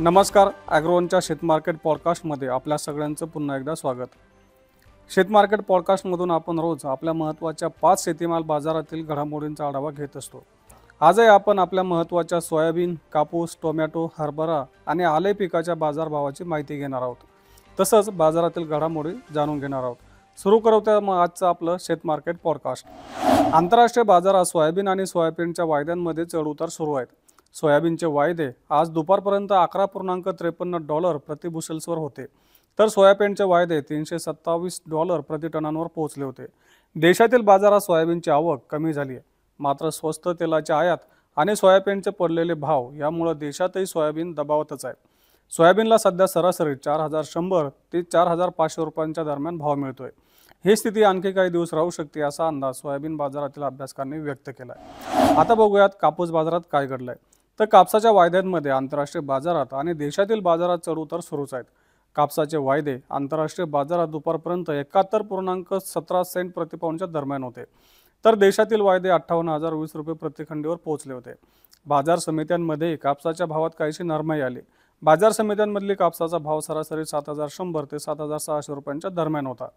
नमस्कार. ॲग्रोवनच्या शेतमार्केट पॉडकास्टमध्ये आपल्या सगळ्यांचं पुन्हा एकदा स्वागत. शेतमार्केट पॉडकास्टमधून आपण रोज आपल्या महत्त्वाच्या 5 शेतीमाल बाजारातील घडामोडींचा आढावा घेत असतो. आजही आपण आपल्या महत्त्वाच्या सोयाबीन, कापूस, टोमॅटो, हरभरा आणि आले पिकाच्या बाजारभावाची माहिती घेणार आहोत. तसंच बाजारातील घडामोडी जाणून घेणार आहोत. सुरू करूया मग आजचं आपलं शेतमार्केट पॉडकास्ट. आंतरराष्ट्रीय बाजारात सोयाबीन आणि सोयाबीनच्या वायद्यांमध्ये चढउतार सुरू आहेत. सोयाबीनचे वायदे आज दुपारपर्यंत $11.53 प्रति बुशेल्सवर होते, तर सोयाबीनचे वायदे $327 प्रति टनांवर पोहोचले होते. देशातील बाजारात सोयाबीनची आवक कमी झाली आहे, मात्र स्वस्त तेलाची आयात आणि सोयाबीनचे पडलेले भाव यामुळे देशातही सोयाबीन दबावतच आहे. सोयाबीनला सध्या सरासरी 4,100 ते 4,500 रुपयांच्या दरम्यान भाव मिळतोय. ही स्थिती आणखी काही दिवस राहू शकते असा अंदाज सोयाबीन बाजारातील अभ्यासकांनी व्यक्त केला आहे. आता बघूयात कापूस बाजारात काय घडलंय. तर कापसाच्या वायद्यांमध्ये आंतरराष्ट्रीय बाजारात आणि देशातील बाजारात चढउतार सुरूच आहेत. कापसाचे वायदे आंतरराष्ट्रीय बाजारात दुपारपर्यंत 71.17 सेंट प्रति पाऊंडच्या दरम्यान होते, तर देशातील वायदे 58,020 रुपये प्रतिखंडीवर पोहोचले होते. बाजार समित्यांमध्ये कापसाच्या भावात काहीशी नरमाई आली. बाजार समित्यांमधली कापसाचा भाव सरासरी 7,100 ते 7,600 रुपयांच्या दरम्यान होता.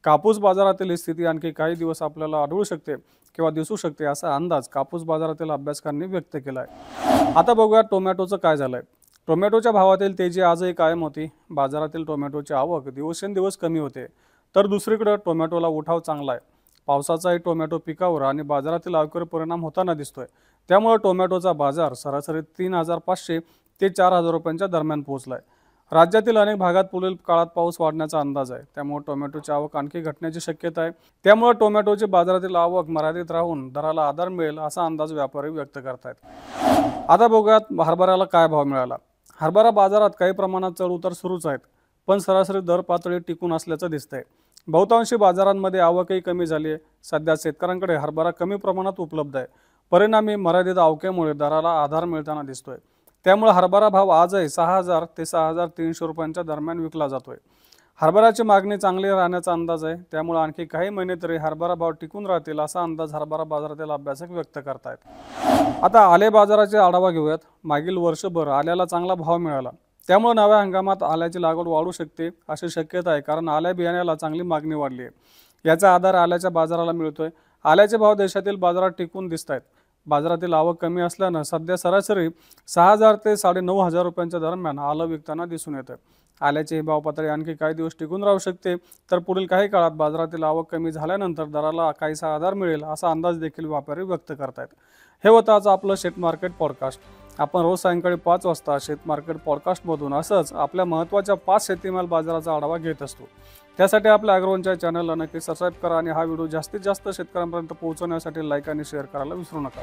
कापूस बाजारातील ही स्थिती आणखी काही दिवस आपल्याला आढळू शकते किंवा दिसू शकते असा अंदाज कापूस बाजारातील अभ्यासकांनी व्यक्त केला आहे. आता बघूया टोमॅटोचं काय झालंय. टोमॅटोच्या भावातील तेजी आजही कायम होती. बाजारातील टोमॅटोची आवक दिवसेंदिवस कमी होते, तर दुसरीकडे टोमॅटोला उठाव चांगला आहे. पावसाचाही टोमॅटो पिकावर आणि बाजारातील आवकीवर परिणाम होताना दिसतोय. त्यामुळे टोमॅटोचा बाजार सरासरी 3,500 ते 4,000 रुपयांच्या दरम्यान पोहोचलाय. राज्यातील अनेक भागात पुढील काळात पाऊस वाढण्याचा अंदाज आहे, त्यामुळे टोमॅटोची आवक आणखी घटण्याची शक्यता आहे. त्यामुळे टोमॅटोची बाजारातील आवक मर्यादित राहून दराला आधार मिळेल असा अंदाज व्यापारी व्यक्त करतायत. आता बघूयात हरभऱ्याला काय भाव मिळाला. हरभरा बाजारात काही प्रमाणात चढउतार सुरूच आहेत, पण सरासरी दर पातळी टिकून असल्याचं दिसतंय. बहुतांशी बाजारांमध्ये आवकही कमी झाली आहे. सध्या शेतकऱ्यांकडे हरभरा कमी प्रमाणात उपलब्ध आहे. परिणामी मर्यादित आवकेमुळे दराला आधार मिळताना दिसतोय. त्यामुळे हरभरा भाव आजही 6,000 ते 6,300 रुपयांच्या दरम्यान विकला जातोय. हरभऱ्याची मागणी चांगली राहण्याचा अंदाज आहे, त्यामुळे आणखी काही महिने तरी हरभरा भाव टिकून राहतील असा अंदाज हरभरा बाजारातील अभ्यासक व्यक्त करतायत. आता आले बाजाराचे आढावा घेऊयात. मागील वर्षभर आल्याला चांगला भाव मिळाला, त्यामुळे नव्या हंगामात आल्याची लागवड वाढू शकते अशी शक्यता आहे, कारण आल्या बियाण्याला चांगली मागणी वाढली आहे. याचा आधार आल्याच्या बाजाराला मिळतोय. आल्याचे भाव देशातील बाजारात टिकून दिसत आहेत. बाजारातील आवक कमी असल्यानं सध्या सरासरी 6,000 ते 9,500 रुपयांच्या दरम्यान आलं विकताना दिसून येतं. आल्याची ही भाव पातळी आणखी काही दिवस टिकून राहू शकते, तर पुढील काही काळात बाजारातील आवक कमी झाल्यानंतर दराला काहीसा आधार मिळेल असा अंदाज देखील व्यापारी व्यक्त करतायत. हे होतं आज आपलं शेतमार्केट पॉडकास्ट. आपण रोज सायंकाळी 5 वाजता शेतमार्केट पॉडकास्टमधून असंच आपल्या महत्त्वाच्या 5 शेतीमाल बाजाराचा आढावा घेत असतो. त्यासाठी आपल्या ॲग्रोवनच्या चॅनलला नक्की सबस्क्राईब करा आणि हा व्हिडिओ जास्तीत जास्त शेतकऱ्यांपर्यंत पोहोचवण्यासाठी लाईक आणि शेअर करायला विसरू नका.